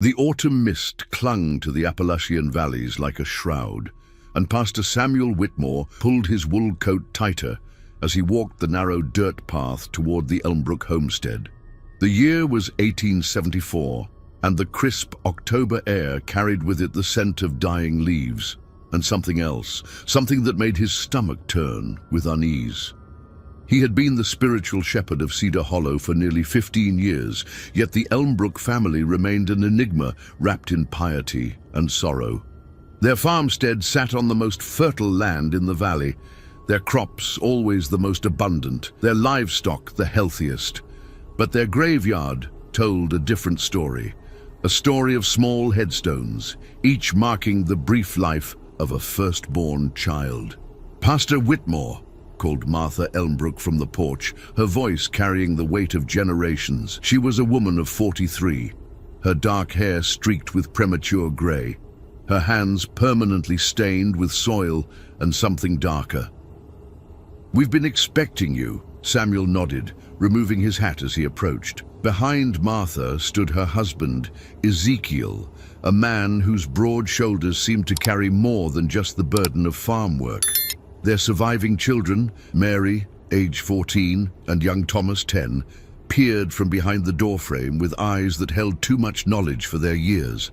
The autumn mist clung to the Appalachian valleys like a shroud, and Pastor Samuel Whitmore pulled his wool coat tighter as he walked the narrow dirt path toward the Elmbrook homestead. The year was 1874, and the crisp October air carried with it the scent of dying leaves, and something else, something that made his stomach turn with unease. He had been the spiritual shepherd of Cedar Hollow for nearly 15 years, yet the Elmbrook family remained an enigma wrapped in piety and sorrow. Their farmstead sat on the most fertile land in the valley, their crops always the most abundant, their livestock the healthiest. But their graveyard told a different story, a story of small headstones, each marking the brief life of a firstborn child. "Pastor Whitmore," called Martha Elmbrook from the porch, her voice carrying the weight of generations. She was a woman of 43, her dark hair streaked with premature gray, her hands permanently stained with soil and something darker. "We've been expecting you," Samuel nodded, removing his hat as he approached. Behind Martha stood her husband, Ezekiel, a man whose broad shoulders seemed to carry more than just the burden of farm work. Their surviving children, Mary, age 14, and young Thomas, 10, peered from behind the doorframe with eyes that held too much knowledge for their years.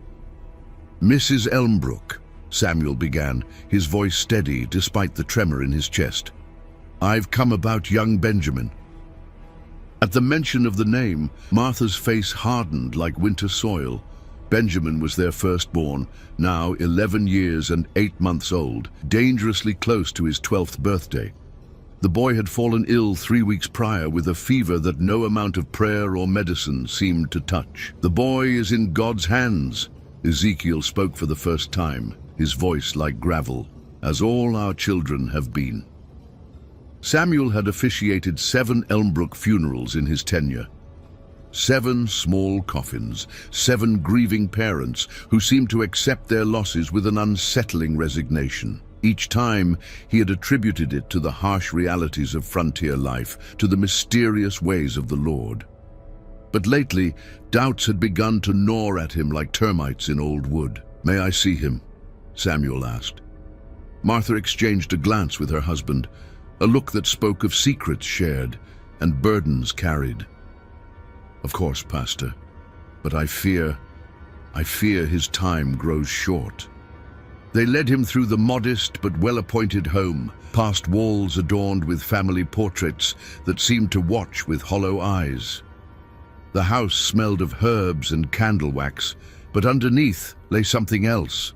"Mrs. Elmbrook," Samuel began, his voice steady despite the tremor in his chest. "I've come about young Benjamin." At the mention of the name, Martha's face hardened like winter soil. Benjamin was their firstborn, now 11 years and 8 months old, dangerously close to his 12th birthday. The boy had fallen ill 3 weeks prior with a fever that no amount of prayer or medicine seemed to touch. "The boy is in God's hands," Ezekiel spoke for the first time, his voice like gravel, "as all our children have been." Samuel had officiated 7 Elmbrook funerals in his tenure. 7 small coffins, 7 grieving parents who seemed to accept their losses with an unsettling resignation. Each time, he had attributed it to the harsh realities of frontier life, to the mysterious ways of the Lord. But lately, doubts had begun to gnaw at him like termites in old wood. "May I see him?" Samuel asked. Martha exchanged a glance with her husband, a look that spoke of secrets shared and burdens carried. "Of course, Pastor, but I fear his time grows short." They led him through the modest but well-appointed home, past walls adorned with family portraits that seemed to watch with hollow eyes. The house smelled of herbs and candle wax, but underneath lay something else,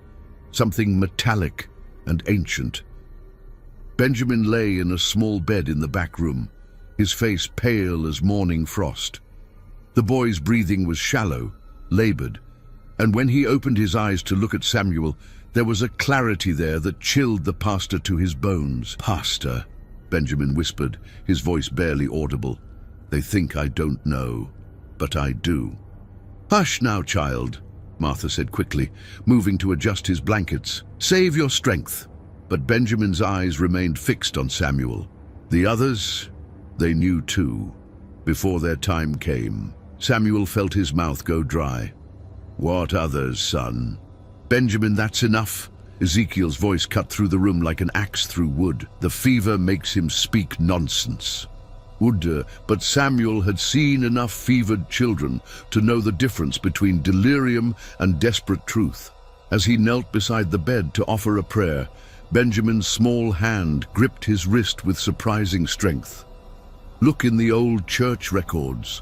something metallic and ancient. Benjamin lay in a small bed in the back room, his face pale as morning frost. The boy's breathing was shallow, labored, and when he opened his eyes to look at Samuel, there was a clarity there that chilled the pastor to his bones. "Pastor," Benjamin whispered, his voice barely audible. "They think I don't know, but I do." "Hush now, child," Martha said quickly, moving to adjust his blankets. "Save your strength." But Benjamin's eyes remained fixed on Samuel. The others, they knew too. Before their time came, Samuel felt his mouth go dry. "What others, son?" "Benjamin, that's enough." Ezekiel's voice cut through the room like an axe through wood. "The fever makes him speak nonsense." But Samuel had seen enough fevered children to know the difference between delirium and desperate truth. As he knelt beside the bed to offer a prayer, Benjamin's small hand gripped his wrist with surprising strength. "Look in the old church records."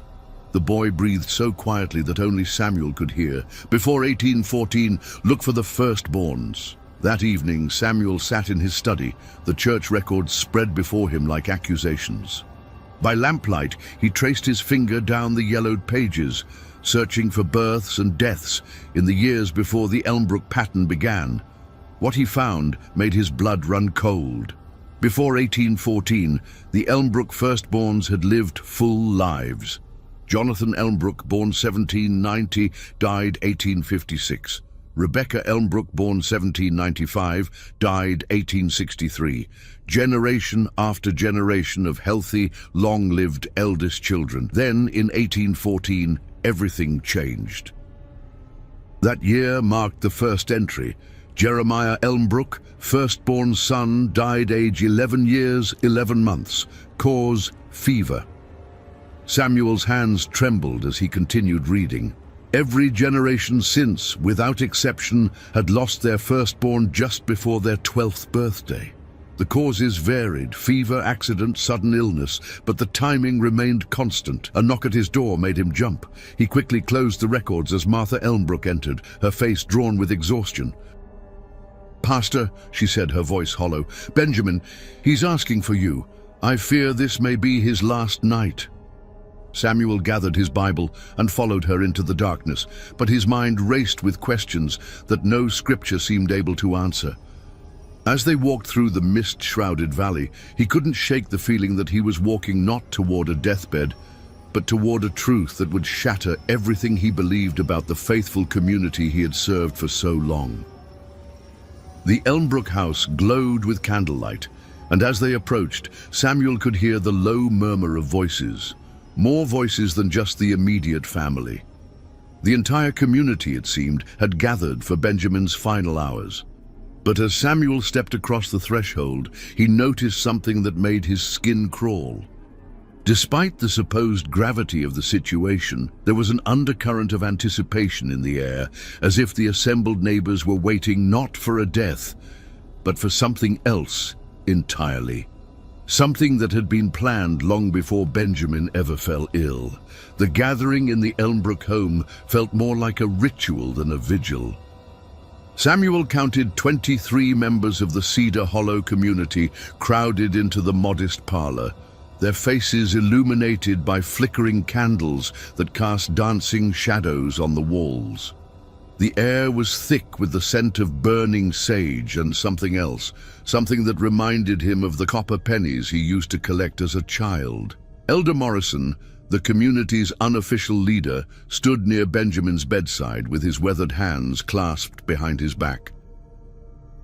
The boy breathed so quietly that only Samuel could hear. "Before 1814, look for the firstborns." That evening, Samuel sat in his study, the church records spread before him like accusations. By lamplight, he traced his finger down the yellowed pages, searching for births and deaths in the years before the Elmbrook pattern began. What he found made his blood run cold. Before 1814, the Elmbrook firstborns had lived full lives. Jonathan Elmbrook, born 1790, died 1856. Rebecca Elmbrook, born 1795, died 1863. Generation after generation of healthy, long-lived eldest children. Then, in 1814, everything changed. That year marked the first entry. Jeremiah Elmbrook, firstborn son, died age 11 years, 11 months. Cause, fever. Samuel's hands trembled as he continued reading. Every generation since, without exception, had lost their firstborn just before their 12th birthday. The causes varied: fever, accident, sudden illness, but the timing remained constant. A knock at his door made him jump. He quickly closed the records as Martha Elmbrook entered, her face drawn with exhaustion. "Pastor," she said, her voice hollow, "Benjamin, he's asking for you. I fear this may be his last night." Samuel gathered his Bible and followed her into the darkness, but his mind raced with questions that no scripture seemed able to answer. As they walked through the mist-shrouded valley, he couldn't shake the feeling that he was walking not toward a deathbed, but toward a truth that would shatter everything he believed about the faithful community he had served for so long. The Elmbrook house glowed with candlelight, and as they approached, Samuel could hear the low murmur of voices. More voices than just the immediate family. The entire community, it seemed, had gathered for Benjamin's final hours. But as Samuel stepped across the threshold, he noticed something that made his skin crawl. Despite the supposed gravity of the situation, there was an undercurrent of anticipation in the air, as if the assembled neighbors were waiting not for a death, but for something else entirely. Something that had been planned long before Benjamin ever fell ill. The gathering in the Elmbrook home felt more like a ritual than a vigil. Samuel counted 23 members of the Cedar Hollow community crowded into the modest parlor, their faces illuminated by flickering candles that cast dancing shadows on the walls. The air was thick with the scent of burning sage and something else, something that reminded him of the copper pennies he used to collect as a child. Elder Morrison, the community's unofficial leader, stood near Benjamin's bedside with his weathered hands clasped behind his back.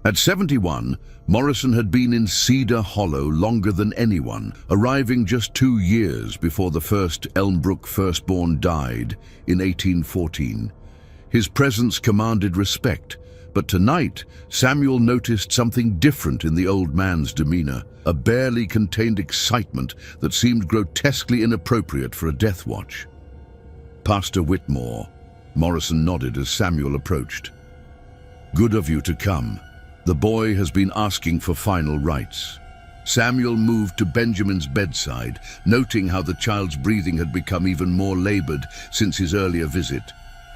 At 71, Morrison had been in Cedar Hollow longer than anyone, arriving just 2 years before the first Elmbrook firstborn died in 1814. His presence commanded respect, but tonight Samuel noticed something different in the old man's demeanor, a barely contained excitement that seemed grotesquely inappropriate for a death watch. "Pastor Whitmore," Morrison nodded as Samuel approached. "Good of you to come. The boy has been asking for final rites." Samuel moved to Benjamin's bedside, noting how the child's breathing had become even more labored since his earlier visit.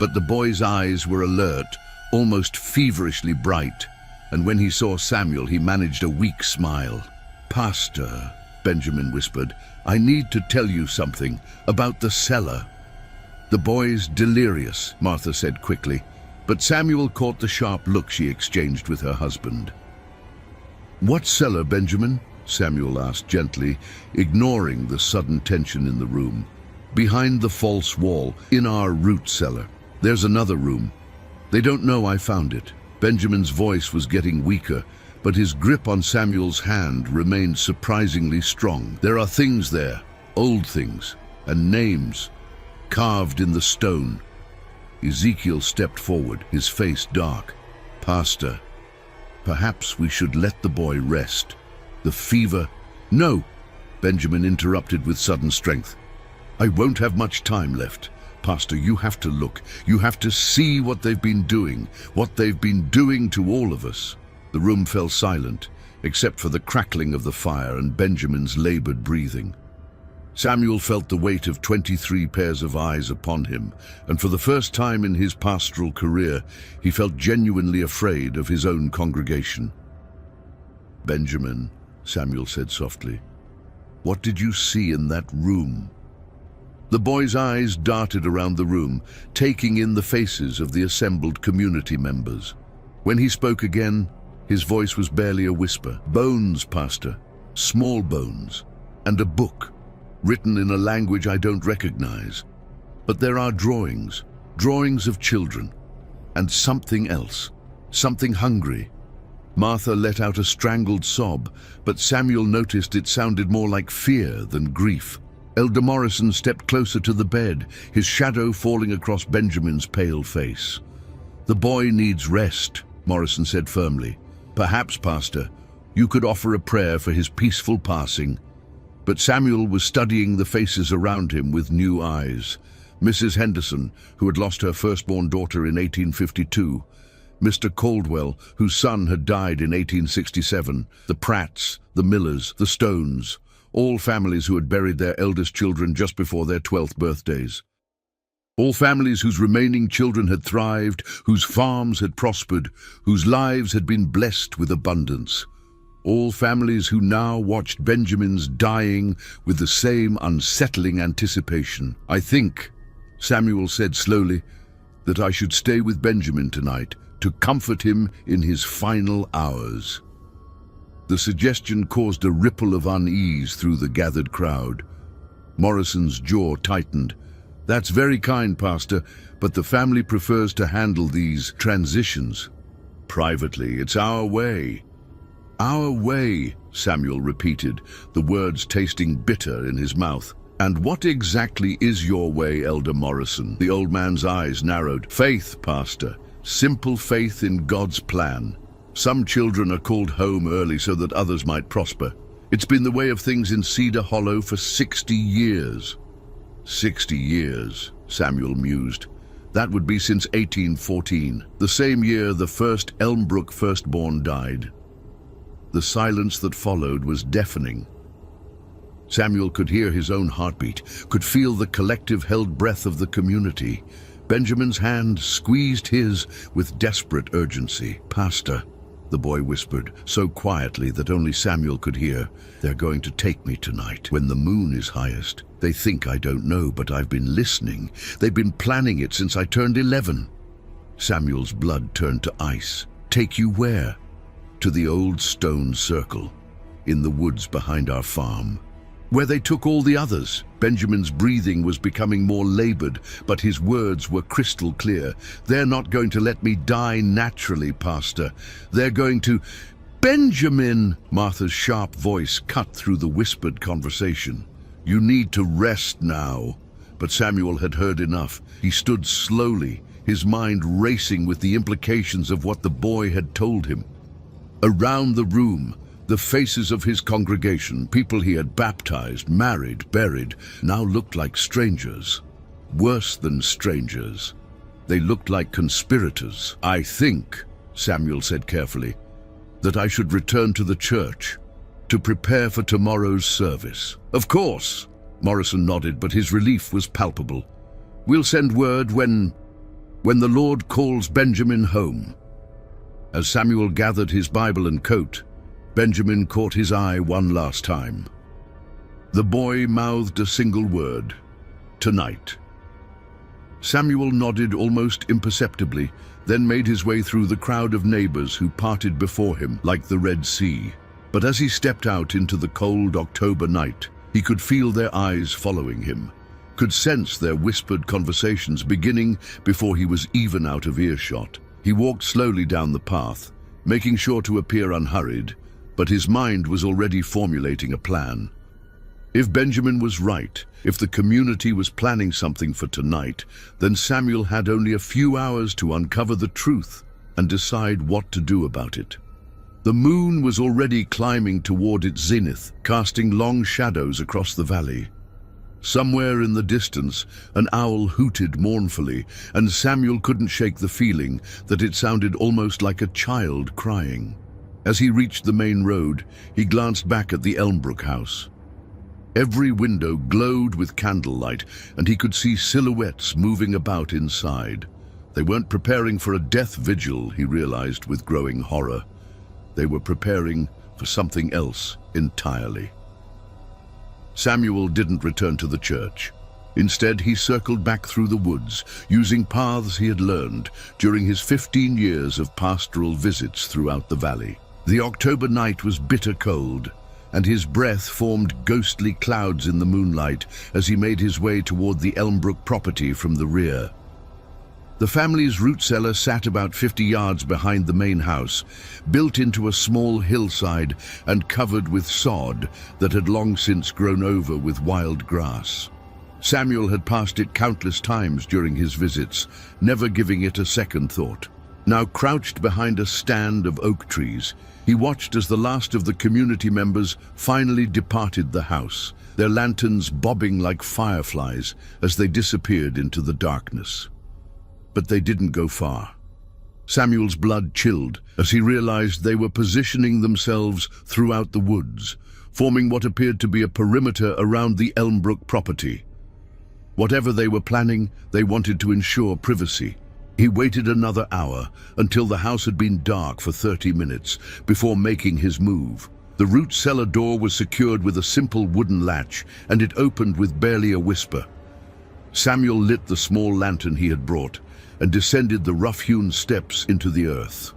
But the boy's eyes were alert, almost feverishly bright, and when he saw Samuel, he managed a weak smile. "Pastor," Benjamin whispered, "I need to tell you something about the cellar." "The boy's delirious," Martha said quickly, but Samuel caught the sharp look she exchanged with her husband. "What cellar, Benjamin?" Samuel asked gently, ignoring the sudden tension in the room. "Behind the false wall, in our root cellar. There's another room. They don't know I found it." Benjamin's voice was getting weaker, but his grip on Samuel's hand remained surprisingly strong. "There are things there, old things, and names, carved in the stone." Ezekiel stepped forward, his face dark. "Pastor, perhaps we should let the boy rest. The fever—" "No," Benjamin interrupted with sudden strength. "I won't have much time left. Pastor, you have to look. You have to see what they've been doing to all of us." The room fell silent, except for the crackling of the fire and Benjamin's labored breathing. Samuel felt the weight of 23 pairs of eyes upon him, and for the first time in his pastoral career, he felt genuinely afraid of his own congregation. "Benjamin," Samuel said softly, "what did you see in that room?" The boy's eyes darted around the room, taking in the faces of the assembled community members. When he spoke again, his voice was barely a whisper. "Bones, Pastor, small bones, and a book, written in a language I don't recognize. But there are drawings of children, and something else, something hungry." Martha let out a strangled sob, but Samuel noticed it sounded more like fear than grief. Elder Morrison stepped closer to the bed, his shadow falling across Benjamin's pale face. "The boy needs rest," Morrison said firmly. "Perhaps, Pastor, you could offer a prayer for his peaceful passing." But Samuel was studying the faces around him with new eyes. Mrs. Henderson, who had lost her firstborn daughter in 1852, Mr. Caldwell, whose son had died in 1867, the Pratts, the Millers, the Stones, all families who had buried their eldest children just before their 12th birthdays. All families whose remaining children had thrived, whose farms had prospered, whose lives had been blessed with abundance. All families who now watched Benjamin's dying with the same unsettling anticipation. "I think," Samuel said slowly, "that I should stay with Benjamin tonight to comfort him in his final hours." The suggestion caused a ripple of unease through the gathered crowd. Morrison's jaw tightened. "That's very kind, Pastor, but the family prefers to handle these transitions privately. It's our way." "Our way," Samuel repeated, the words tasting bitter in his mouth. "And what exactly is your way, Elder Morrison?" The old man's eyes narrowed. "Faith, Pastor. Simple faith in God's plan. Some children are called home early so that others might prosper. It's been the way of things in Cedar Hollow for 60 years. 60 years, Samuel mused. That would be since 1814, the same year the first Elmbrook firstborn died. The silence that followed was deafening. Samuel could hear his own heartbeat, could feel the collective held breath of the community. Benjamin's hand squeezed his with desperate urgency. "Pastor," the boy whispered, so quietly that only Samuel could hear, "they're going to take me tonight, when the moon is highest. They think I don't know, but I've been listening. They've been planning it since I turned 11. Samuel's blood turned to ice. "Take you where?" "To the old stone circle, in the woods behind our farm. Where they took all the others." Benjamin's breathing was becoming more labored, but his words were crystal clear. "They're not going to let me die naturally, Pastor. They're going to—" "Benjamin!" Martha's sharp voice cut through the whispered conversation. "You need to rest now." But Samuel had heard enough. He stood slowly, his mind racing with the implications of what the boy had told him. Around the room, the faces of his congregation, people he had baptized, married, buried, now looked like strangers. Worse than strangers. They looked like conspirators. "I think," Samuel said carefully, "that I should return to the church to prepare for tomorrow's service." "Of course," Morrison nodded, but his relief was palpable. "We'll send word when the Lord calls Benjamin home." As Samuel gathered his Bible and coat, Benjamin caught his eye one last time. The boy mouthed a single word: "Tonight." Samuel nodded almost imperceptibly, then made his way through the crowd of neighbors who parted before him like the Red Sea. But as he stepped out into the cold October night, he could feel their eyes following him, could sense their whispered conversations beginning before he was even out of earshot. He walked slowly down the path, making sure to appear unhurried, but his mind was already formulating a plan. If Benjamin was right, if the community was planning something for tonight, then Samuel had only a few hours to uncover the truth and decide what to do about it. The moon was already climbing toward its zenith, casting long shadows across the valley. Somewhere in the distance, an owl hooted mournfully, and Samuel couldn't shake the feeling that it sounded almost like a child crying. As he reached the main road, he glanced back at the Elmbrook house. Every window glowed with candlelight, and he could see silhouettes moving about inside. They weren't preparing for a death vigil, he realized with growing horror. They were preparing for something else entirely. Samuel didn't return to the church. Instead, he circled back through the woods, using paths he had learned during his 15 years of pastoral visits throughout the valley. The October night was bitter cold, and his breath formed ghostly clouds in the moonlight as he made his way toward the Elmbrook property from the rear. The family's root cellar sat about 50 yards behind the main house, built into a small hillside and covered with sod that had long since grown over with wild grass. Samuel had passed it countless times during his visits, never giving it a second thought. Now crouched behind a stand of oak trees, he watched as the last of the community members finally departed the house, their lanterns bobbing like fireflies as they disappeared into the darkness. But they didn't go far. Samuel's blood chilled as he realized they were positioning themselves throughout the woods, forming what appeared to be a perimeter around the Elmbrook property. Whatever they were planning, they wanted to ensure privacy. He waited another hour until the house had been dark for 30 minutes before making his move. The root cellar door was secured with a simple wooden latch, and it opened with barely a whisper. Samuel lit the small lantern he had brought and descended the rough-hewn steps into the earth.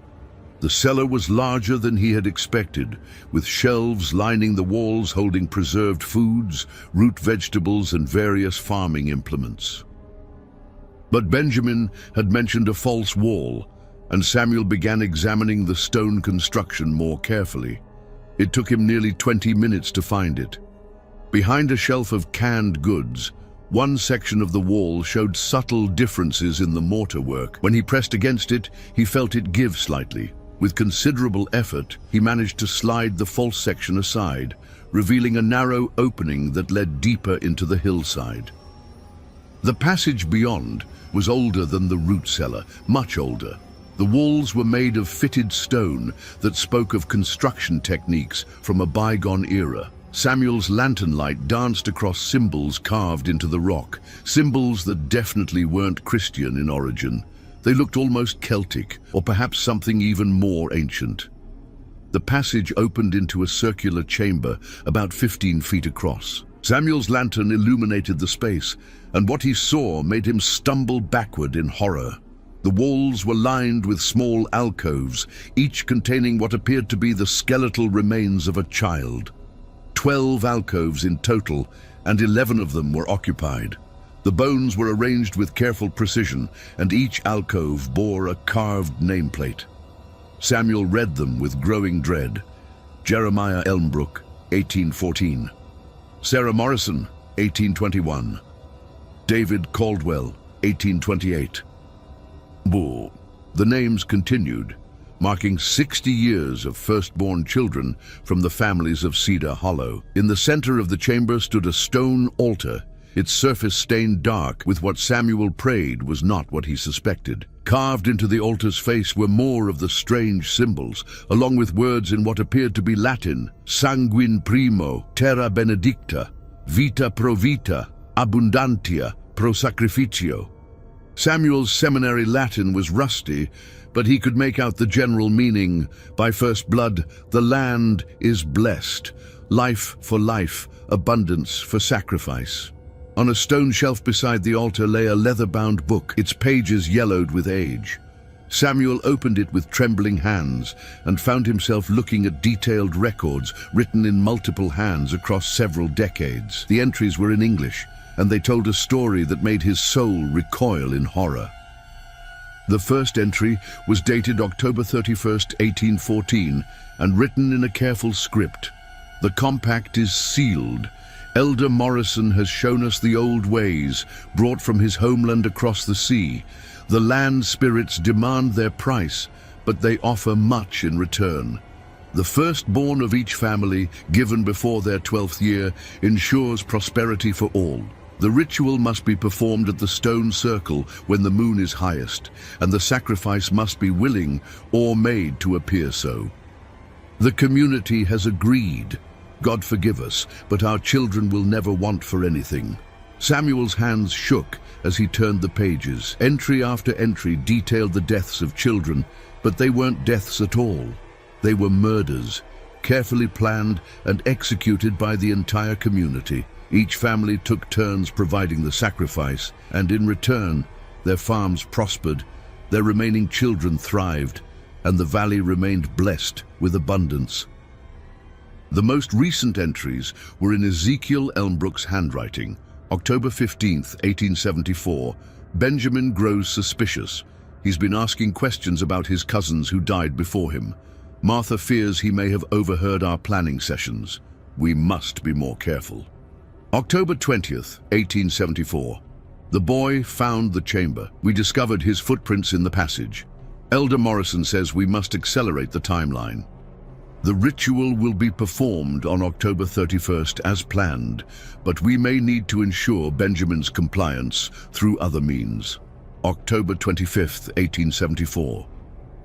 The cellar was larger than he had expected, with shelves lining the walls holding preserved foods, root vegetables, and various farming implements. But Benjamin had mentioned a false wall, and Samuel began examining the stone construction more carefully. It took him nearly 20 minutes to find it. Behind a shelf of canned goods, one section of the wall showed subtle differences in the mortar work. When he pressed against it, he felt it give slightly. With considerable effort, he managed to slide the false section aside, revealing a narrow opening that led deeper into the hillside. The passage beyond was older than the root cellar, much older. The walls were made of fitted stone that spoke of construction techniques from a bygone era. Samuel's lantern light danced across symbols carved into the rock, symbols that definitely weren't Christian in origin. They looked almost Celtic, or perhaps something even more ancient. The passage opened into a circular chamber about 15 feet across. Samuel's lantern illuminated the space, and what he saw made him stumble backward in horror. The walls were lined with small alcoves, each containing what appeared to be the skeletal remains of a child. 12 alcoves in total, and 11 of them were occupied. The bones were arranged with careful precision, and each alcove bore a carved nameplate. Samuel read them with growing dread. Jeremiah Elmbrook, 1814. Sarah Morrison, 1821. David Caldwell, 1828. Boo. The names continued, marking 60 years of firstborn children from the families of Cedar Hollow. In the center of the chamber stood a stone altar, its surface stained dark with what Samuel prayed was not what he suspected. Carved into the altar's face were more of the strange symbols, along with words in what appeared to be Latin: sanguine primo, terra benedicta, vita pro vita, abundantia pro sacrificio. Samuel's seminary Latin was rusty, but he could make out the general meaning. By first blood, the land is blessed. Life for life, abundance for sacrifice. On a stone shelf beside the altar lay a leather-bound book, its pages yellowed with age. Samuel opened it with trembling hands and found himself looking at detailed records written in multiple hands across several decades. The entries were in English, and they told a story that made his soul recoil in horror. The first entry was dated October 31st, 1814, and written in a careful script. The compact is sealed. Elder Morrison has shown us the old ways, brought from his homeland across the sea. The land spirits demand their price, but they offer much in return. The firstborn of each family, given before their 12th year, ensures prosperity for all. The ritual must be performed at the stone circle when the moon is highest, and the sacrifice must be willing or made to appear so. The community has agreed. God forgive us, but our children will never want for anything. Samuel's hands shook as he turned the pages. Entry after entry detailed the deaths of children, but they weren't deaths at all. They were murders, carefully planned and executed by the entire community. Each family took turns providing the sacrifice, and in return, their farms prospered, their remaining children thrived, and the valley remained blessed with abundance. The most recent entries were in Ezekiel Elmbrook's handwriting. October 15th, 1874. Benjamin grows suspicious. He's been asking questions about his cousins who died before him. Martha fears he may have overheard our planning sessions. We must be more careful. October 20th, 1874. The boy found the chamber. We discovered his footprints in the passage. Elder Morrison says we must accelerate the timeline. The ritual will be performed on October 31st as planned, but we may need to ensure Benjamin's compliance through other means. October 25th, 1874.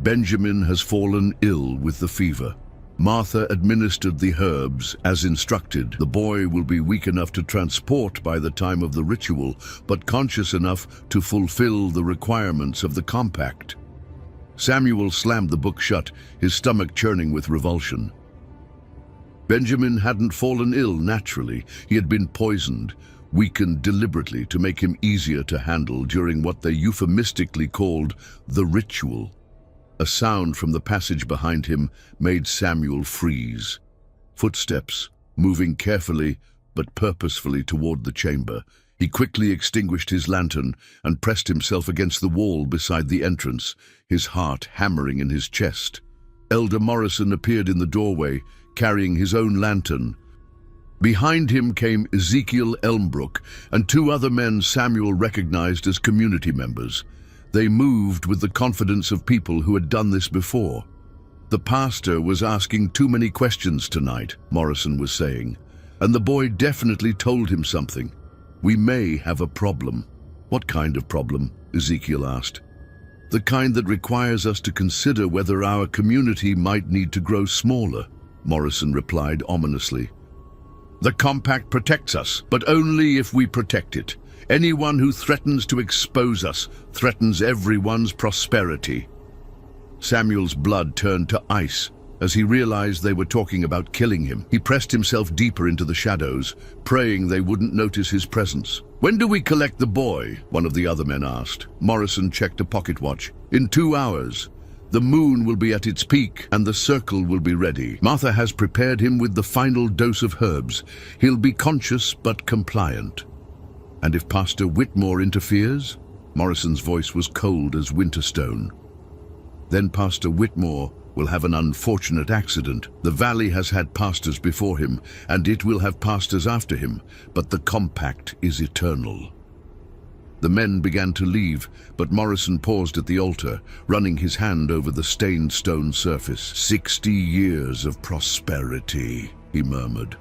Benjamin has fallen ill with the fever. Martha administered the herbs as instructed. The boy will be weak enough to transport by the time of the ritual, but conscious enough to fulfill the requirements of the compact. Samuel slammed the book shut, his stomach churning with revulsion. Benjamin hadn't fallen ill naturally. He had been poisoned, weakened deliberately to make him easier to handle during what they euphemistically called the ritual. A sound from the passage behind him made Samuel freeze. Footsteps, moving carefully but purposefully toward the chamber. He quickly extinguished his lantern and pressed himself against the wall beside the entrance, his heart hammering in his chest. Elder Morrison appeared in the doorway, carrying his own lantern. Behind him came Ezekiel Elmbrook and two other men Samuel recognized as community members. They moved with the confidence of people who had done this before. The pastor was asking too many questions tonight, Morrison was saying, and the boy definitely told him something. We may have a problem. What kind of problem? Ezekiel asked. The kind that requires us to consider whether our community might need to grow smaller, Morrison replied ominously. The compact protects us, but only if we protect it. Anyone who threatens to expose us threatens everyone's prosperity. Samuel's blood turned to ice as he realized they were talking about killing him. He pressed himself deeper into the shadows, praying they wouldn't notice his presence. When do we collect the boy? One of the other men asked. Morrison checked a pocket watch. In 2 hours. The moon will be at its peak and the circle will be ready. Martha has prepared him with the final dose of herbs. He'll be conscious but compliant. And if Pastor Whitmore interferes? Morrison's voice was cold as winterstone. Then Pastor Whitmore will have an unfortunate accident. The valley has had pastors before him, and it will have pastors after him, but the compact is eternal. The men began to leave, but Morrison paused at the altar, running his hand over the stained stone surface. 60 years of prosperity, he murmured.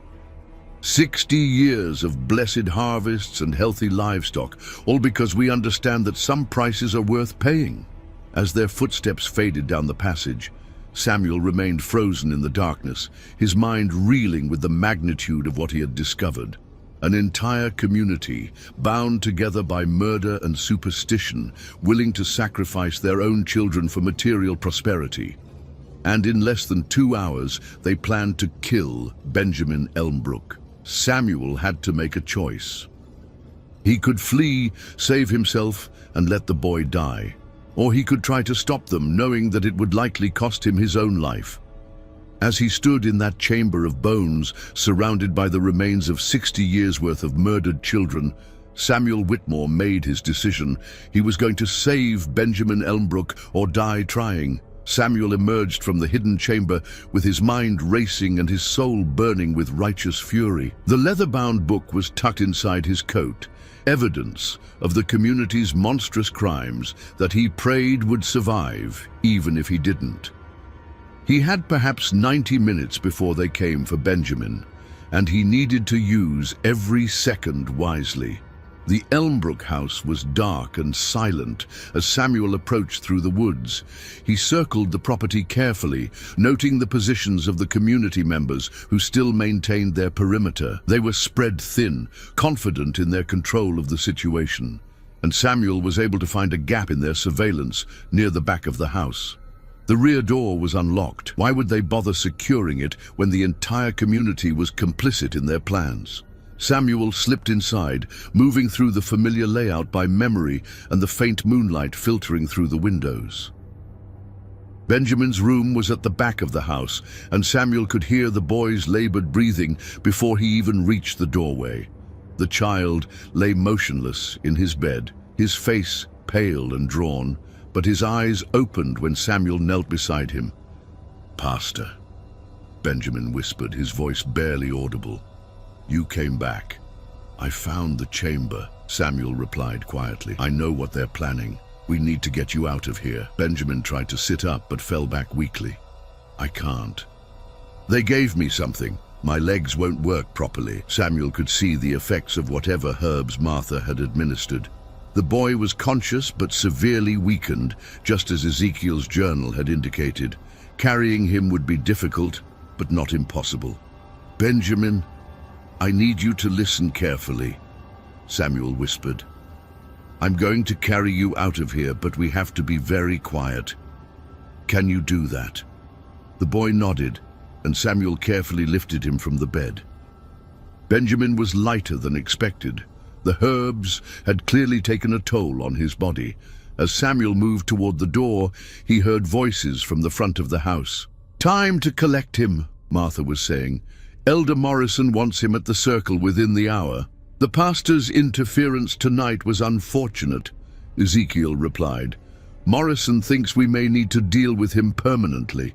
60 years of blessed harvests and healthy livestock, all because we understand that some prices are worth paying. As their footsteps faded down the passage, Samuel remained frozen in the darkness, his mind reeling with the magnitude of what he had discovered. An entire community, bound together by murder and superstition, willing to sacrifice their own children for material prosperity. And in less than 2 hours, they planned to kill Benjamin Elmbrook. Samuel had to make a choice. He could flee, save himself, and let the boy die. Or he could try to stop them, knowing that it would likely cost him his own life. As he stood in that chamber of bones, surrounded by the remains of 60 years' worth of murdered children, Samuel Whitmore made his decision. He was going to save Benjamin Elmbrook or die trying. Samuel emerged from the hidden chamber with his mind racing and his soul burning with righteous fury. The leather-bound book was tucked inside his coat, evidence of the community's monstrous crimes that he prayed would survive, even if he didn't. He had perhaps 90 minutes before they came for Benjamin, and he needed to use every second wisely. The Elmbrook house was dark and silent as Samuel approached through the woods. He circled the property carefully, noting the positions of the community members who still maintained their perimeter. They were spread thin, confident in their control of the situation, and Samuel was able to find a gap in their surveillance near the back of the house. The rear door was unlocked. Why would they bother securing it when the entire community was complicit in their plans? Samuel slipped inside, moving through the familiar layout by memory and the faint moonlight filtering through the windows. Benjamin's room was at the back of the house, and Samuel could hear the boy's labored breathing before he even reached the doorway. The child lay motionless in his bed, his face pale and drawn, but his eyes opened when Samuel knelt beside him. "Pastor," Benjamin whispered, his voice barely audible. "You came back." "I found the chamber," Samuel replied quietly. "I know what they're planning. We need to get you out of here. Benjamin tried to sit up but fell back weakly. I can't. They gave me something. My legs won't work properly. Samuel could see the effects of whatever herbs Martha had administered. The boy was conscious but severely weakened, just as Ezekiel's journal had indicated. Carrying him would be difficult, but not impossible. Benjamin, I need you to listen carefully, Samuel whispered. I'm going to carry you out of here, but we have to be very quiet. Can you do that? The boy nodded, and Samuel carefully lifted him from the bed. Benjamin was lighter than expected. The herbs had clearly taken a toll on his body. As Samuel moved toward the door, he heard voices from the front of the house. Time to collect him, Martha was saying. Elder Morrison wants him at the circle within the hour. The pastor's interference tonight was unfortunate, Ezekiel replied. Morrison thinks we may need to deal with him permanently.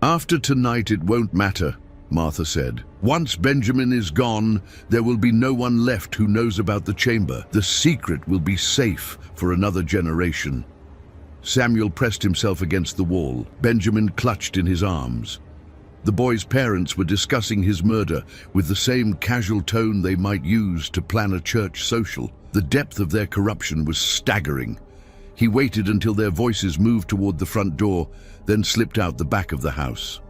After tonight it won't matter, Martha said. Once Benjamin is gone, there will be no one left who knows about the chamber. The secret will be safe for another generation. Samuel pressed himself against the wall. Benjamin clutched in his arms. The boy's parents were discussing his murder with the same casual tone they might use to plan a church social. The depth of their corruption was staggering. He waited until their voices moved toward the front door, then slipped out the back of the house.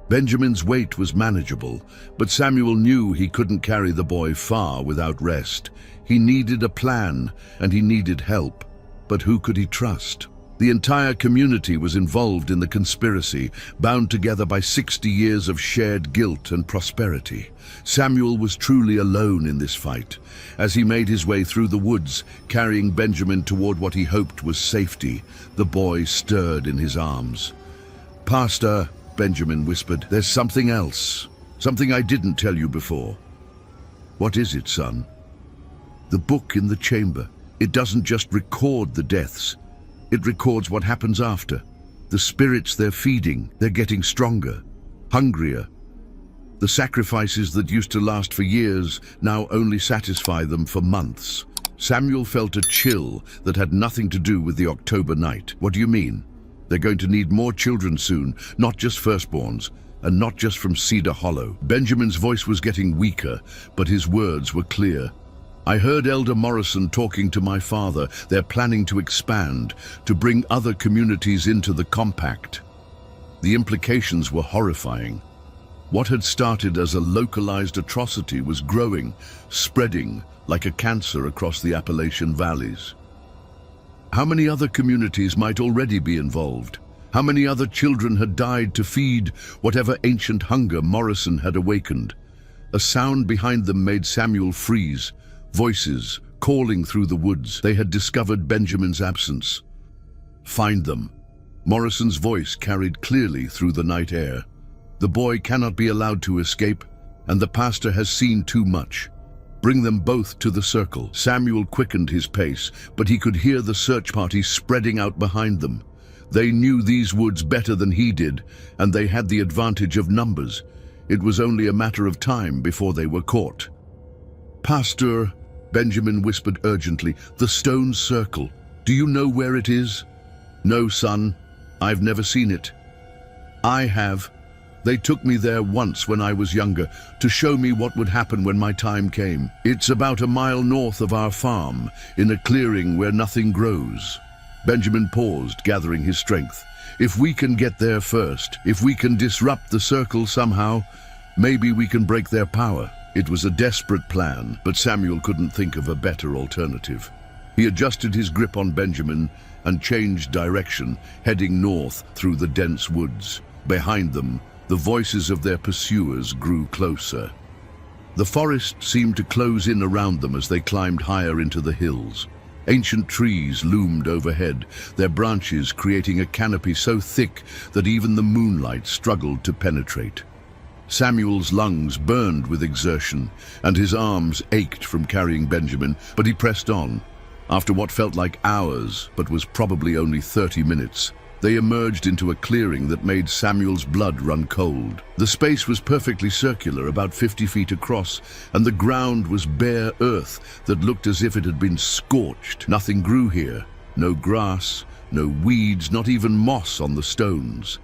Benjamin's weight was manageable, but Samuel knew he couldn't carry the boy far without rest. He needed a plan, and he needed help. But who could he trust? The entire community was involved in the conspiracy, bound together by 60 years of shared guilt and prosperity. Samuel was truly alone in this fight. As he made his way through the woods, carrying Benjamin toward what he hoped was safety, the boy stirred in his arms. Pastor, Benjamin whispered, there's something else. Something I didn't tell you before. What is it, son? The book in the chamber. It doesn't just record the deaths. It records what happens after. The spirits they're feeding, they're getting stronger, hungrier. The sacrifices that used to last for years now only satisfy them for months. Samuel felt a chill that had nothing to do with the October night. What do you mean? They're going to need more children soon, not just firstborns, and not just from Cedar Hollow. Benjamin's voice was getting weaker, but his words were clear. I heard Elder Morrison talking to my father. They're planning to expand, to bring other communities into the compact. The implications were horrifying. What had started as a localized atrocity was growing, spreading like a cancer across the Appalachian valleys. How many other communities might already be involved? How many other children had died to feed whatever ancient hunger Morrison had awakened? A sound behind them made Samuel freeze. Voices calling through the woods. They had discovered Benjamin's absence. Find them. Morrison's voice carried clearly through the night air. The boy cannot be allowed to escape, and the pastor has seen too much. Bring them both to the circle. Samuel quickened his pace, but he could hear the search party spreading out behind them. They knew these woods better than he did, and they had the advantage of numbers. It was only a matter of time before they were caught. Pastor, Benjamin whispered urgently, the stone circle. Do you know where it is? No, son. I've never seen it. I have. They took me there once when I was younger to show me what would happen when my time came. It's about a mile north of our farm, in a clearing where nothing grows. Benjamin paused, gathering his strength. If we can get there first, if we can disrupt the circle somehow, maybe we can break their power. It was a desperate plan, but Samuel couldn't think of a better alternative. He adjusted his grip on Benjamin and changed direction, heading north through the dense woods. Behind them, the voices of their pursuers grew closer. The forest seemed to close in around them as they climbed higher into the hills. Ancient trees loomed overhead, their branches creating a canopy so thick that even the moonlight struggled to penetrate. Samuel's lungs burned with exertion, and his arms ached from carrying Benjamin, but he pressed on. After what felt like hours, but was probably only 30 minutes, they emerged into a clearing that made Samuel's blood run cold. The space was perfectly circular, about 50 feet across, and the ground was bare earth that looked as if it had been scorched. Nothing grew here. No grass, no weeds, not even moss on the stones.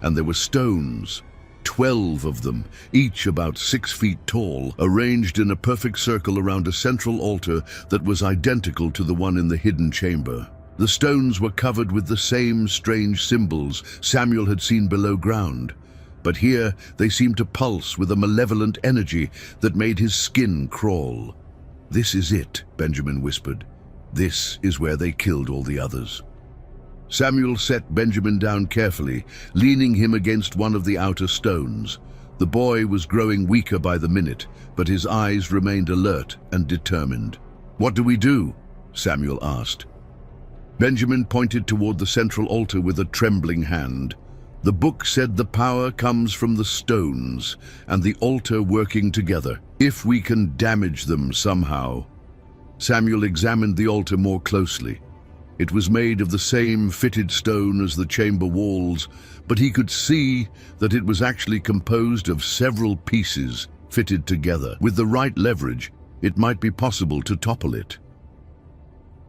And there were stones, 12 of them, each about 6 feet tall, arranged in a perfect circle around a central altar that was identical to the one in the hidden chamber. The stones were covered with the same strange symbols Samuel had seen below ground, but here they seemed to pulse with a malevolent energy that made his skin crawl. "This is it," Benjamin whispered. "This is where they killed all the others." Samuel set Benjamin down carefully, leaning him against one of the outer stones. The boy was growing weaker by the minute, but his eyes remained alert and determined. "What do we do?" Samuel asked. Benjamin pointed toward the central altar with a trembling hand. The book said the power comes from the stones and the altar working together, if we can damage them somehow. Samuel examined the altar more closely. It was made of the same fitted stone as the chamber walls, but he could see that it was actually composed of several pieces fitted together. With the right leverage, it might be possible to topple it.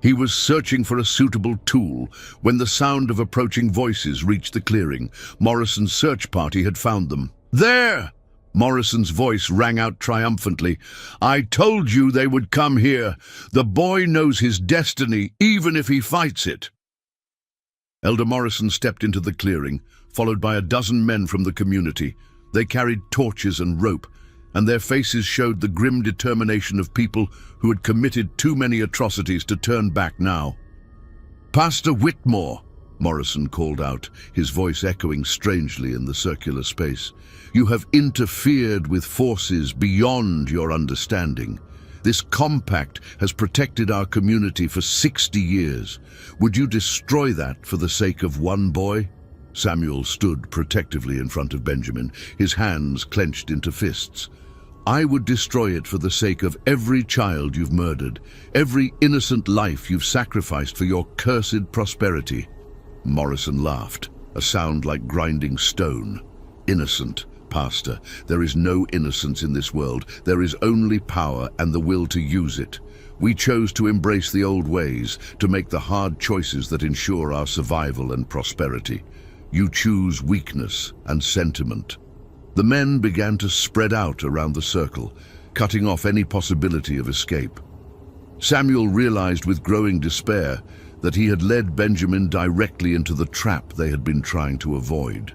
He was searching for a suitable tool when the sound of approaching voices reached the clearing. Morrison's search party had found them. "There!" Morrison's voice rang out triumphantly. "I told you they would come here. The boy knows his destiny, even if he fights it." Elder Morrison stepped into the clearing, followed by a dozen men from the community. They carried torches and rope, and their faces showed the grim determination of people who had committed too many atrocities to turn back now. "Pastor Whitmore," Morrison called out, his voice echoing strangely in the circular space. "You have interfered with forces beyond your understanding. This compact has protected our community for 60 years. Would you destroy that for the sake of one boy?" Samuel stood protectively in front of Benjamin, his hands clenched into fists. "I would destroy it for the sake of every child you've murdered, every innocent life you've sacrificed for your cursed prosperity." Morrison laughed, a sound like grinding stone. "Innocent, Pastor. There is no innocence in this world. There is only power and the will to use it. We chose to embrace the old ways, to make the hard choices that ensure our survival and prosperity. You choose weakness and sentiment." The men began to spread out around the circle, cutting off any possibility of escape. Samuel realized with growing despair that he had led Benjamin directly into the trap they had been trying to avoid.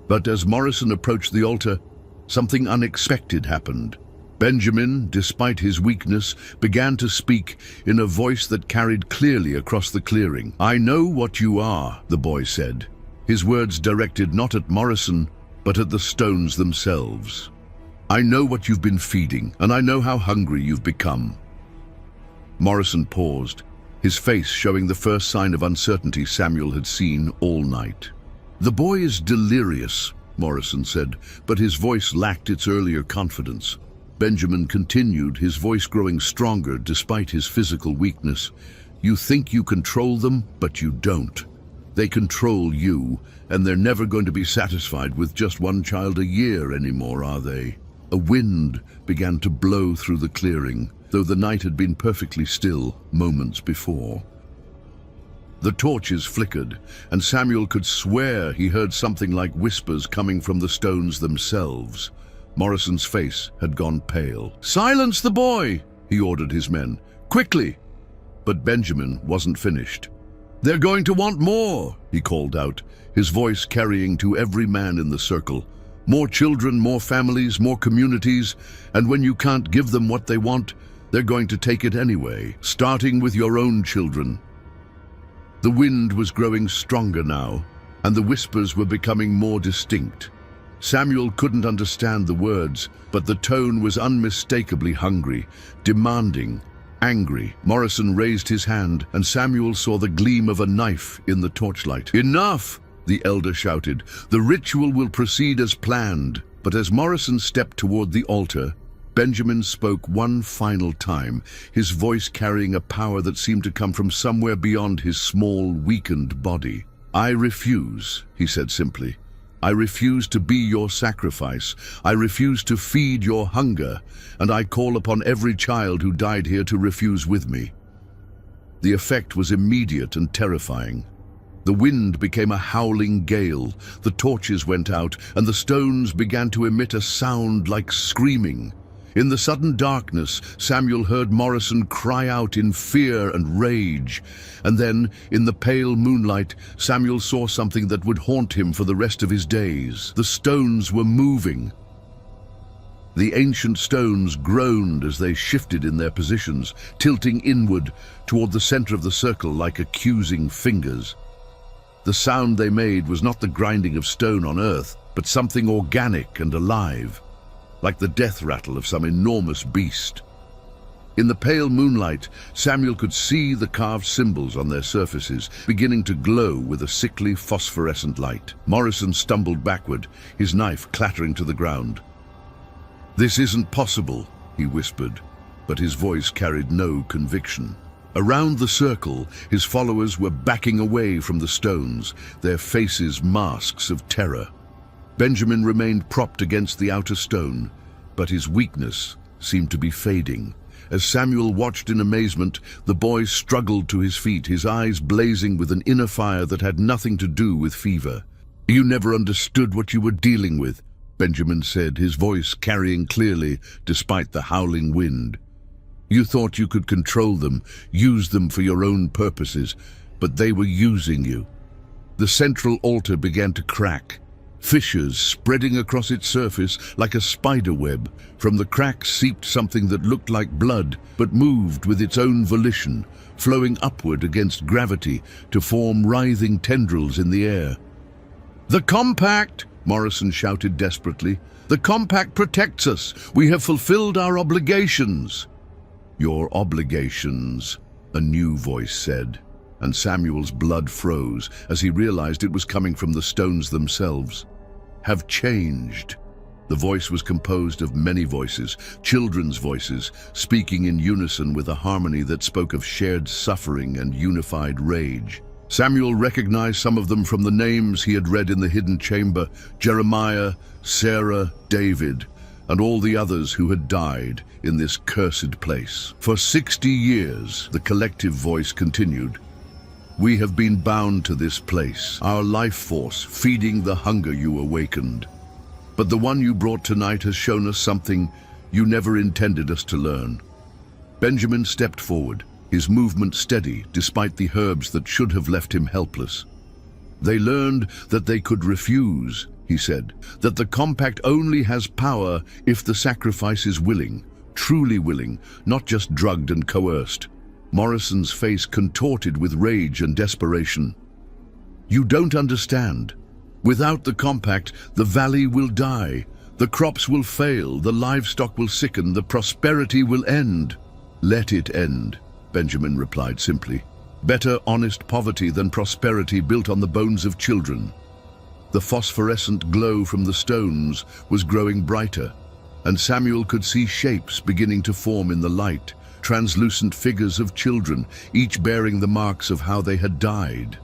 But as Morrison approached the altar, something unexpected happened. Benjamin, despite his weakness, began to speak in a voice that carried clearly across the clearing. "I know what you are," the boy said, his words directed not at Morrison, but at the stones themselves. "I know what you've been feeding, and I know how hungry you've become." Morrison paused, his face showing the first sign of uncertainty Samuel had seen all night. "The boy is delirious," Morrison said, but his voice lacked its earlier confidence. Benjamin continued, his voice growing stronger despite his physical weakness. "You think you control them, but you don't. They control you, and they're never going to be satisfied with just one child a year anymore, are they?" A wind began to blow through the clearing, though the night had been perfectly still moments before. The torches flickered, and Samuel could swear he heard something like whispers coming from the stones themselves. Morrison's face had gone pale. "Silence the boy!" he ordered his men. "Quickly!" But Benjamin wasn't finished. "They're going to want more," he called out, his voice carrying to every man in the circle. "More children, more families, more communities, and when you can't give them what they want, they're going to take it anyway, starting with your own children." The wind was growing stronger now, and the whispers were becoming more distinct. Samuel couldn't understand the words, but the tone was unmistakably hungry, demanding, angry. Morrison raised his hand, and Samuel saw the gleam of a knife in the torchlight. "Enough!" the elder shouted. "The ritual will proceed as planned." But as Morrison stepped toward the altar, Benjamin spoke one final time, his voice carrying a power that seemed to come from somewhere beyond his small, weakened body. "I refuse," he said simply. "I refuse to be your sacrifice. I refuse to feed your hunger, and I call upon every child who died here to refuse with me." The effect was immediate and terrifying. The wind became a howling gale, the torches went out, and the stones began to emit a sound like screaming. In the sudden darkness, Samuel heard Morrison cry out in fear and rage. And then, in the pale moonlight, Samuel saw something that would haunt him for the rest of his days. The stones were moving. The ancient stones groaned as they shifted in their positions, tilting inward toward the center of the circle like accusing fingers. The sound they made was not the grinding of stone on earth, but something organic and alive, like the death rattle of some enormous beast. In the pale moonlight, Samuel could see the carved symbols on their surfaces, beginning to glow with a sickly phosphorescent light. Morrison stumbled backward, his knife clattering to the ground. "This isn't possible," he whispered, but his voice carried no conviction. Around the circle, his followers were backing away from the stones, their faces masks of terror. Benjamin remained propped against the outer stone, but his weakness seemed to be fading. As Samuel watched in amazement, the boy struggled to his feet, his eyes blazing with an inner fire that had nothing to do with fever. "You never understood what you were dealing with," Benjamin said, his voice carrying clearly despite the howling wind. "You thought you could control them, use them for your own purposes, but they were using you." The central altar began to crack, fissures spreading across its surface like a spider web. From the cracks seeped something that looked like blood, but moved with its own volition, flowing upward against gravity to form writhing tendrils in the air. "The compact!" Morrison shouted desperately. "The compact protects us. We have fulfilled our obligations." "Your obligations," a new voice said, and Samuel's blood froze as he realized it was coming from the stones themselves, "have changed." The voice was composed of many voices, children's voices, speaking in unison with a harmony that spoke of shared suffering and unified rage. Samuel recognized some of them from the names he had read in the hidden chamber: Jeremiah, Sarah, David, and all the others who had died in this cursed place. "For 60 years, the collective voice continued, we have been bound to this place, our life force feeding the hunger you awakened. But the one you brought tonight has shown us something you never intended us to learn." Benjamin stepped forward, his movement steady despite the herbs that should have left him helpless. "They learned that they could refuse," he said, "that the compact only has power if the sacrifice is willing, truly willing, not just drugged and coerced." Morrison's face contorted with rage and desperation. "You don't understand. Without the compact, the valley will die, the crops will fail, the livestock will sicken, the prosperity will end." "Let it end," Benjamin replied simply. "Better honest poverty than prosperity built on the bones of children." The phosphorescent glow from the stones was growing brighter, and Samuel could see shapes beginning to form in the light, translucent figures of children, each bearing the marks of how they had died.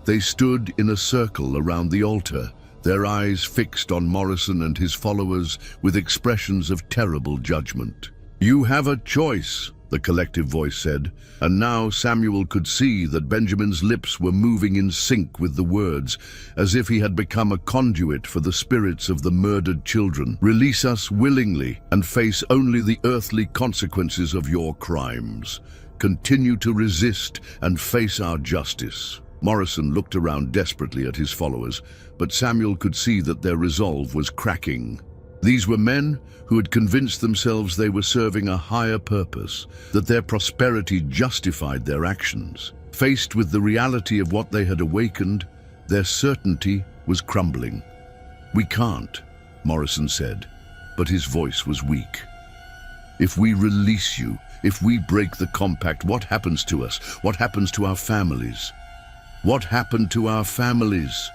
They stood in a circle around the altar, their eyes fixed on Morrison and his followers with expressions of terrible judgment. "You have a choice," the collective voice said, and now Samuel could see that Benjamin's lips were moving in sync with the words, as if he had become a conduit for the spirits of the murdered children. "Release us willingly and face only the earthly consequences of your crimes. Continue to resist and face our justice." Morrison looked around desperately at his followers, but Samuel could see that their resolve was cracking. These were men who had convinced themselves they were serving a higher purpose, that their prosperity justified their actions. Faced with the reality of what they had awakened, their certainty was crumbling. "We can't," Morrison said, but his voice was weak. "If we release you, if we break the compact, what happens to us? What happens to our families?" "What happened to our families?"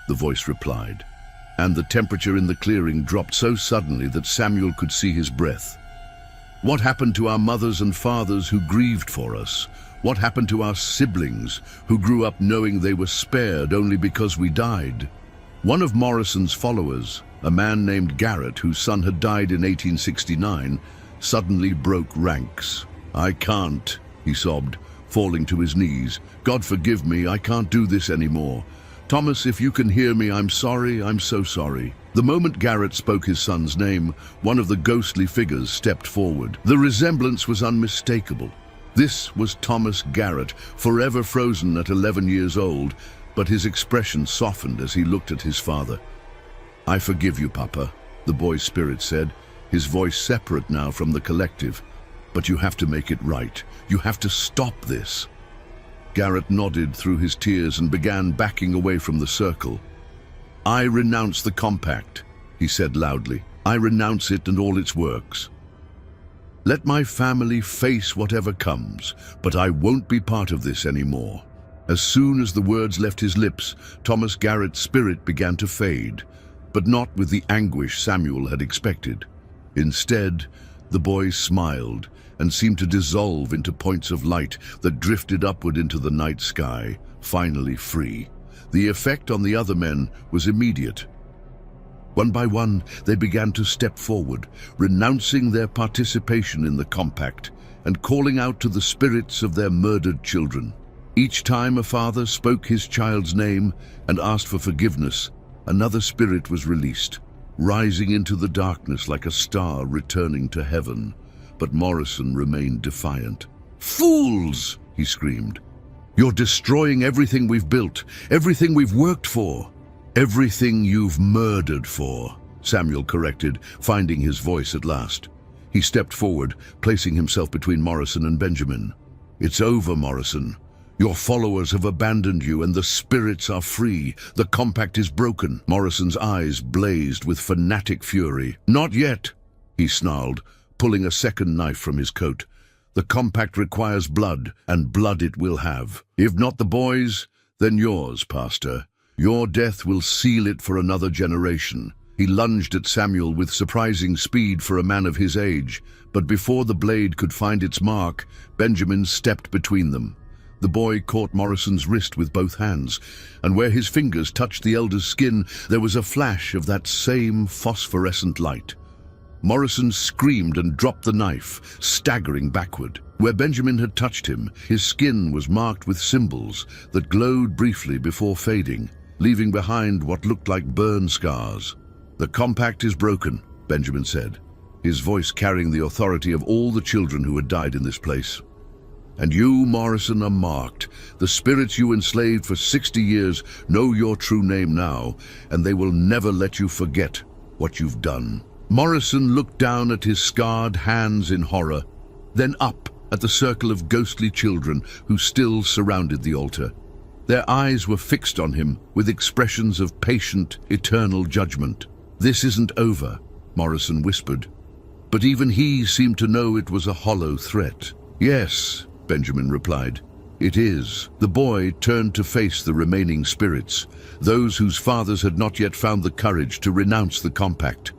the voice replied, and the temperature in the clearing dropped so suddenly that Samuel could see his breath. "What happened to our mothers and fathers who grieved for us? What happened to our siblings who grew up knowing they were spared only because we died?" One of Morrison's followers, a man named Garrett whose son had died in 1869, suddenly broke ranks. "I can't," he sobbed, falling to his knees. "God forgive me, I can't do this anymore. Thomas, if you can hear me, I'm sorry, I'm so sorry." The moment Garrett spoke his son's name, one of the ghostly figures stepped forward. The resemblance was unmistakable. This was Thomas Garrett, forever frozen at 11 years old, but his expression softened as he looked at his father. "I forgive you, Papa," the boy's spirit said, his voice separate now from the collective. "But you have to make it right. You have to stop this." Garrett nodded through his tears and began backing away from the circle. "I renounce the compact," he said loudly. "I renounce it and all its works. Let my family face whatever comes, but I won't be part of this anymore." As soon as the words left his lips, Thomas Garrett's spirit began to fade, but not with the anguish Samuel had expected. Instead, the boy smiled and seemed to dissolve into points of light that drifted upward into the night sky, finally free. The effect on the other men was immediate. One by one, they began to step forward, renouncing their participation in the compact and calling out to the spirits of their murdered children. Each time a father spoke his child's name and asked for forgiveness, another spirit was released, rising into the darkness like a star returning to heaven. But Morrison remained defiant. "Fools!" he screamed. "You're destroying everything we've built, everything we've worked for." "Everything you've murdered for," Samuel corrected, finding his voice at last. He stepped forward, placing himself between Morrison and Benjamin. "It's over, Morrison. Your followers have abandoned you and the spirits are free. The compact is broken." Morrison's eyes blazed with fanatic fury. "Not yet," he snarled, pulling a second knife from his coat. "The compact requires blood, and blood it will have. If not the boys, then yours, Pastor. Your death will seal it for another generation." He lunged at Samuel with surprising speed for a man of his age, but before the blade could find its mark, Benjamin stepped between them. The boy caught Morrison's wrist with both hands, and where his fingers touched the elder's skin, there was a flash of that same phosphorescent light. Morrison screamed and dropped the knife, staggering backward. Where Benjamin had touched him, his skin was marked with symbols that glowed briefly before fading, leaving behind what looked like burn scars. "The compact is broken," Benjamin said, his voice carrying the authority of all the children who had died in this place. "And you, Morrison, are marked. The spirits you enslaved for 60 years know your true name now, and they will never let you forget what you've done." Morrison looked down at his scarred hands in horror, then up at the circle of ghostly children who still surrounded the altar. Their eyes were fixed on him with expressions of patient, eternal judgment. "This isn't over," Morrison whispered, but even he seemed to know it was a hollow threat. "Yes," Benjamin replied, "it is." The boy turned to face the remaining spirits, those whose fathers had not yet found the courage to renounce the compact.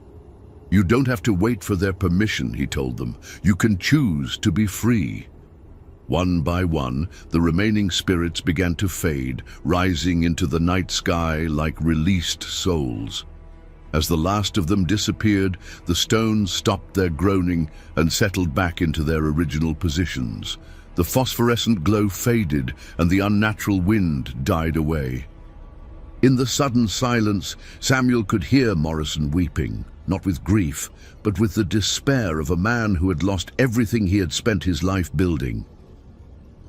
"You don't have to wait for their permission," he told them. "You can choose to be free." One by one, the remaining spirits began to fade, rising into the night sky like released souls. As the last of them disappeared, the stones stopped their groaning and settled back into their original positions. The phosphorescent glow faded and the unnatural wind died away. In the sudden silence, Samuel could hear Morrison weeping, not with grief, but with the despair of a man who had lost everything he had spent his life building.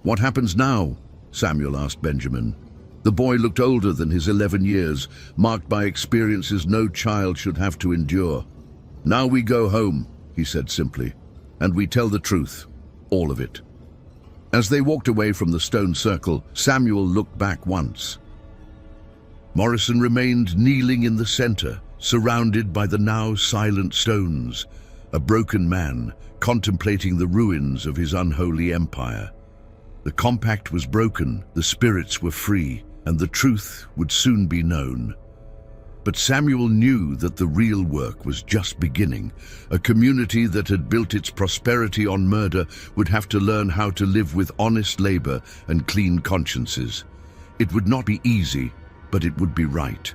"What happens now?" Samuel asked Benjamin. The boy looked older than his 11 years, marked by experiences no child should have to endure. "Now we go home," he said simply, "and we tell the truth, all of it." As they walked away from the stone circle, Samuel looked back once. Morrison remained kneeling in the center, surrounded by the now silent stones, a broken man contemplating the ruins of his unholy empire. The compact was broken, the spirits were free, and the truth would soon be known. But Samuel knew that the real work was just beginning. A community that had built its prosperity on murder would have to learn how to live with honest labor and clean consciences. It would not be easy, but it would be right.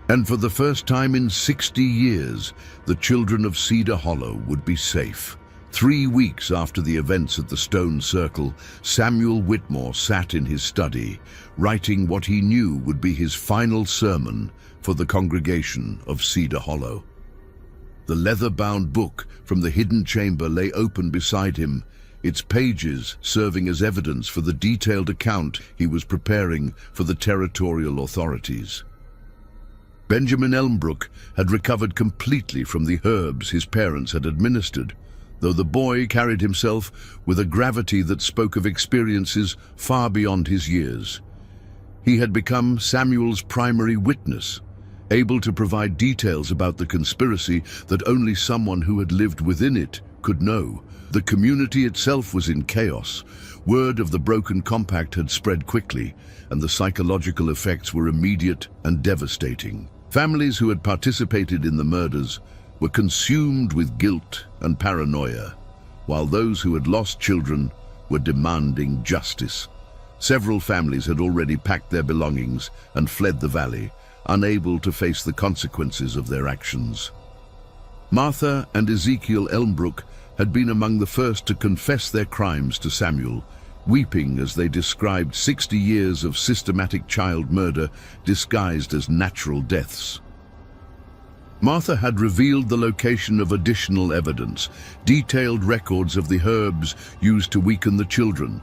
And for the first time in 60 years, the children of Cedar Hollow would be safe. 3 weeks after the events at the Stone Circle, Samuel Whitmore sat in his study, writing what he knew would be his final sermon for the congregation of Cedar Hollow. The leather-bound book from the hidden chamber lay open beside him, its pages serving as evidence for the detailed account he was preparing for the territorial authorities. Benjamin Elmbrook had recovered completely from the herbs his parents had administered, though the boy carried himself with a gravity that spoke of experiences far beyond his years. He had become Samuel's primary witness, able to provide details about the conspiracy that only someone who had lived within it could know. The community itself was in chaos. Word of the broken compact had spread quickly, and the psychological effects were immediate and devastating. Families who had participated in the murders were consumed with guilt and paranoia, while those who had lost children were demanding justice. Several families had already packed their belongings and fled the valley, unable to face the consequences of their actions. Martha and Ezekiel Elmbrook had been among the first to confess their crimes to Samuel, weeping as they described 60 years of systematic child murder disguised as natural deaths. Martha had revealed the location of additional evidence, detailed records of the herbs used to weaken the children,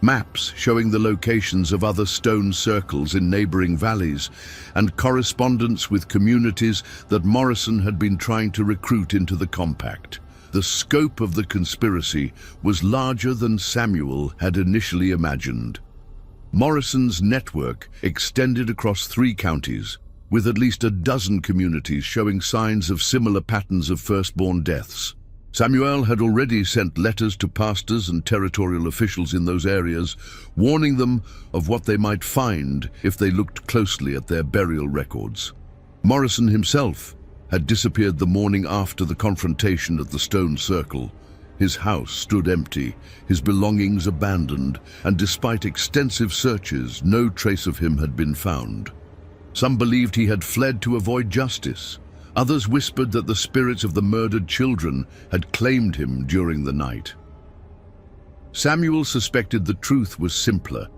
maps showing the locations of other stone circles in neighboring valleys, and correspondence with communities that Morrison had been trying to recruit into the compact. The scope of the conspiracy was larger than Samuel had initially imagined. Morrison's network extended across 3 counties, with at least a dozen communities showing signs of similar patterns of firstborn deaths. Samuel had already sent letters to pastors and territorial officials in those areas, warning them of what they might find if they looked closely at their burial records. Morrison himself had disappeared the morning after the confrontation at the Stone Circle. His house stood empty, his belongings abandoned, and despite extensive searches, no trace of him had been found. Some believed he had fled to avoid justice. Others whispered that the spirits of the murdered children had claimed him during the night. Samuel suspected the truth was simpler.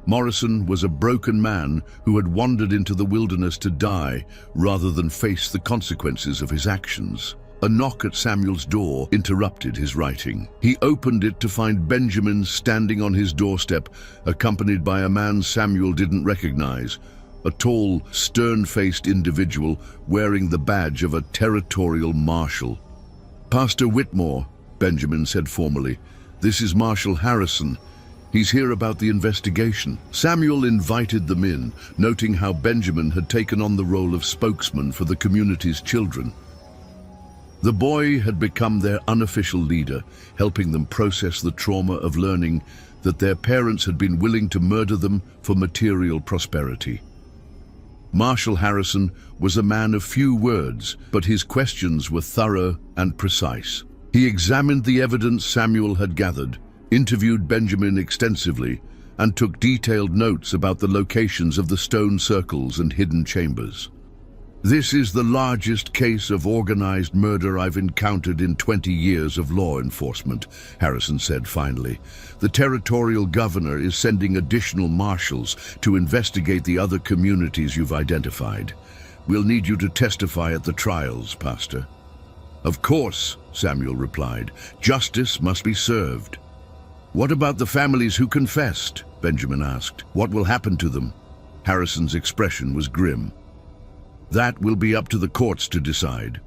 Morrison was a broken man who had wandered into the wilderness to die rather than face the consequences of his actions. A knock at Samuel's door interrupted his writing. He opened it to find Benjamin standing on his doorstep, accompanied by a man Samuel didn't recognize, a tall, stern-faced individual wearing the badge of a territorial marshal. "Pastor Whitmore," Benjamin said formally, "this is Marshal Harrison. He's here about the investigation." Samuel invited them in, noting how Benjamin had taken on the role of spokesman for the community's children. The boy had become their unofficial leader, helping them process the trauma of learning that their parents had been willing to murder them for material prosperity. Marshal Harrison was a man of few words, but his questions were thorough and precise. He examined the evidence Samuel had gathered, interviewed Benjamin extensively, and took detailed notes about the locations of the stone circles and hidden chambers. "This is the largest case of organized murder I've encountered in 20 years of law enforcement," Harrison said finally. "The territorial governor is sending additional marshals to investigate the other communities you've identified. We'll need you to testify at the trials, Pastor." "Of course," Samuel replied. "Justice must be served." "What about the families who confessed?" Benjamin asked. "What will happen to them?" Harrison's expression was grim. "That will be up to the courts to decide.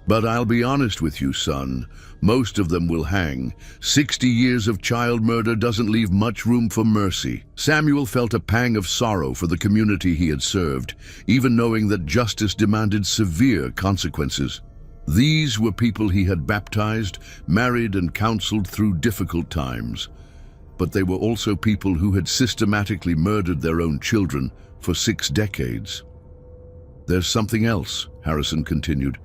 But I'll be honest with you, son. Most of them will hang. 60 years of child murder doesn't leave much room for mercy." Samuel felt a pang of sorrow for the community he had served, even knowing that justice demanded severe consequences. These were people he had baptized, married, and counseled through difficult times. But they were also people who had systematically murdered their own children for 6 decades. "There's something else," Harrison continued.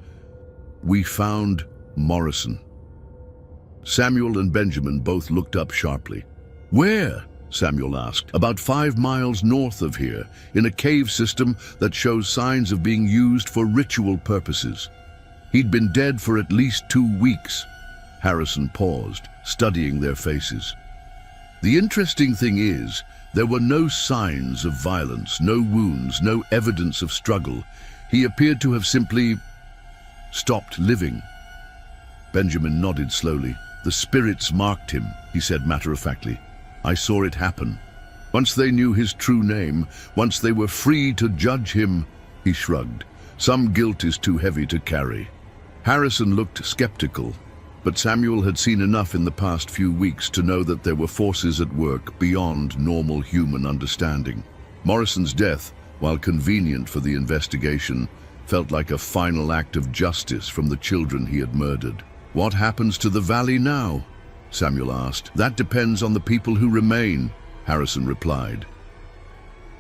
"We found Morrison." Samuel and Benjamin both looked up sharply. "Where?" Samuel asked. "About 5 miles north of here, in a cave system that shows signs of being used for ritual purposes. He'd been dead for at least 2 weeks. Harrison paused, studying their faces. The interesting thing is, there were no signs of violence, no wounds, no evidence of struggle. He appeared to have simply stopped living. Benjamin nodded slowly. The spirits marked him, he said matter-of-factly. I saw it happen. Once they knew his true name, once they were free to judge him, he shrugged. Some guilt is too heavy to carry. Harrison looked skeptical, but Samuel had seen enough in the past few weeks to know that there were forces at work beyond normal human understanding. Morrison's death, while convenient for the investigation, felt like a final act of justice from the children he had murdered. What happens to the valley now? Samuel asked. That depends on the people who remain, Harrison replied.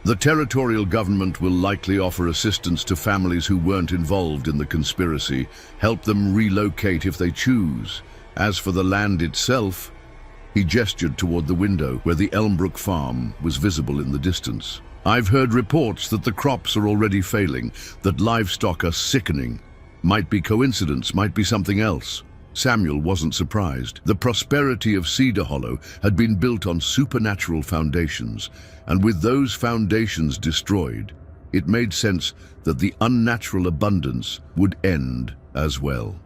The territorial government will likely offer assistance to families who weren't involved in the conspiracy, help them relocate if they choose. As for the land itself, he gestured toward the window where the Elmbrook farm was visible in the distance. I've heard reports that the crops are already failing, that livestock are sickening. Might be coincidence, might be something else. Samuel wasn't surprised. The prosperity of Cedar Hollow had been built on supernatural foundations, and with those foundations destroyed, it made sense that the unnatural abundance would end as well.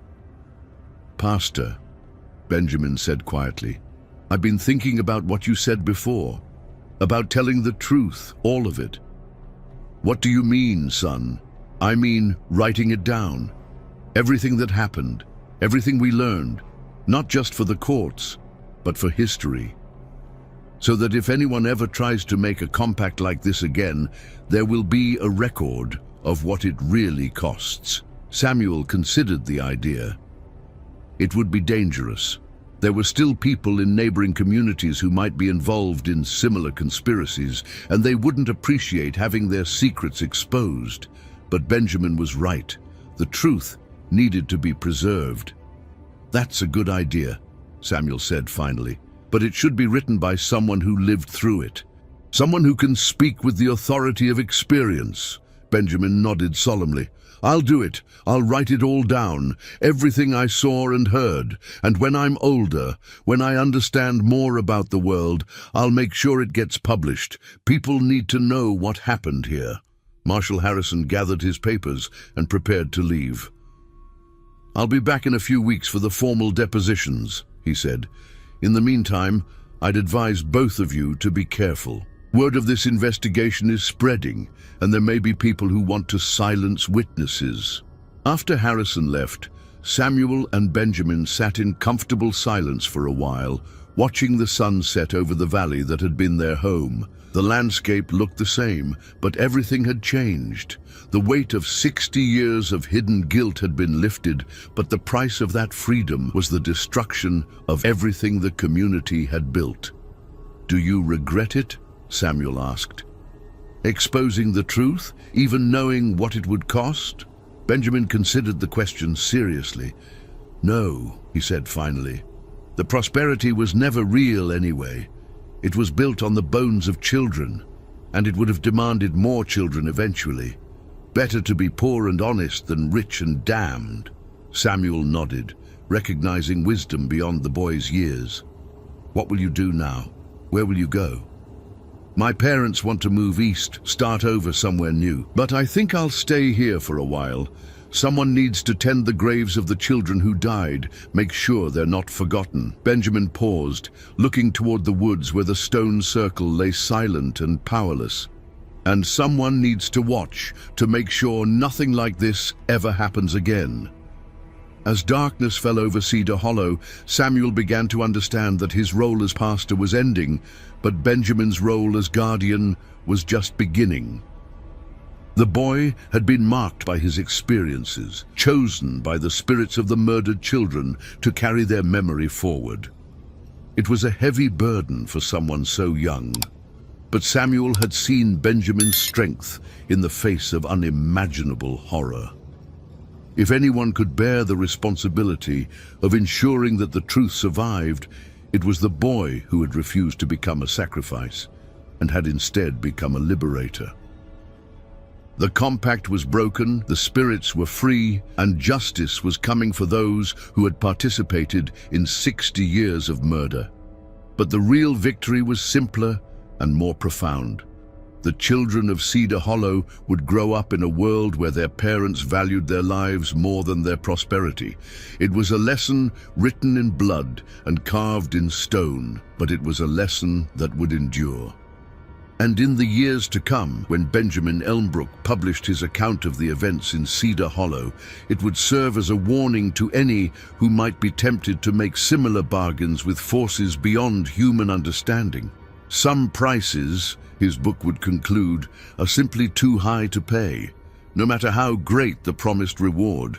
Pastor, Benjamin said quietly, I've been thinking about what you said before, about telling the truth, all of it. What do you mean, son? I mean writing it down. Everything that happened. Everything we learned, not just for the courts, but for history. So that if anyone ever tries to make a compact like this again, there will be a record of what it really costs. Samuel considered the idea. It would be dangerous. There were still people in neighboring communities who might be involved in similar conspiracies, and they wouldn't appreciate having their secrets exposed. But Benjamin was right. The truth needed to be preserved. That's a good idea, Samuel said finally, but it should be written by someone who lived through it. Someone who can speak with the authority of experience. Benjamin nodded solemnly. I'll do it. I'll write it all down, everything I saw and heard, and when I'm older, when I understand more about the world, I'll make sure it gets published. People need to know what happened here. Marshal Harrison gathered his papers and prepared to leave. I'll be back in a few weeks for the formal depositions, he said. In the meantime, I'd advise both of you to be careful. Word of this investigation is spreading, and there may be people who want to silence witnesses. After Harrison left, Samuel and Benjamin sat in comfortable silence for a while, watching the sun set over the valley that had been their home. The landscape looked the same, but everything had changed. The weight of 60 years of hidden guilt had been lifted, but the price of that freedom was the destruction of everything the community had built. Do you regret it? Samuel asked. Exposing the truth, even knowing what it would cost? Benjamin considered the question seriously. No, he said finally. The prosperity was never real anyway. It was built on the bones of children, and it would have demanded more children eventually. Better to be poor and honest than rich and damned. Samuel nodded, recognizing wisdom beyond the boy's years. What will you do now? Where will you go? My parents want to move east, start over somewhere new, but I think I'll stay here for a while. Someone needs to tend the graves of the children who died, make sure they're not forgotten. Benjamin paused, looking toward the woods where the stone circle lay silent and powerless. And someone needs to watch to make sure nothing like this ever happens again. As darkness fell over Cedar Hollow, Samuel began to understand that his role as pastor was ending, but Benjamin's role as guardian was just beginning. The boy had been marked by his experiences, chosen by the spirits of the murdered children to carry their memory forward. It was a heavy burden for someone so young, but Samuel had seen Benjamin's strength in the face of unimaginable horror. If anyone could bear the responsibility of ensuring that the truth survived, it was the boy who had refused to become a sacrifice and had instead become a liberator. The compact was broken, the spirits were free, and justice was coming for those who had participated in 60 years of murder. But the real victory was simpler and more profound. The children of Cedar Hollow would grow up in a world where their parents valued their lives more than their prosperity. It was a lesson written in blood and carved in stone, but it was a lesson that would endure. And in the years to come, when Benjamin Elmbrook published his account of the events in Cedar Hollow, it would serve as a warning to any who might be tempted to make similar bargains with forces beyond human understanding. Some prices, his book would conclude, are simply too high to pay, no matter how great the promised reward.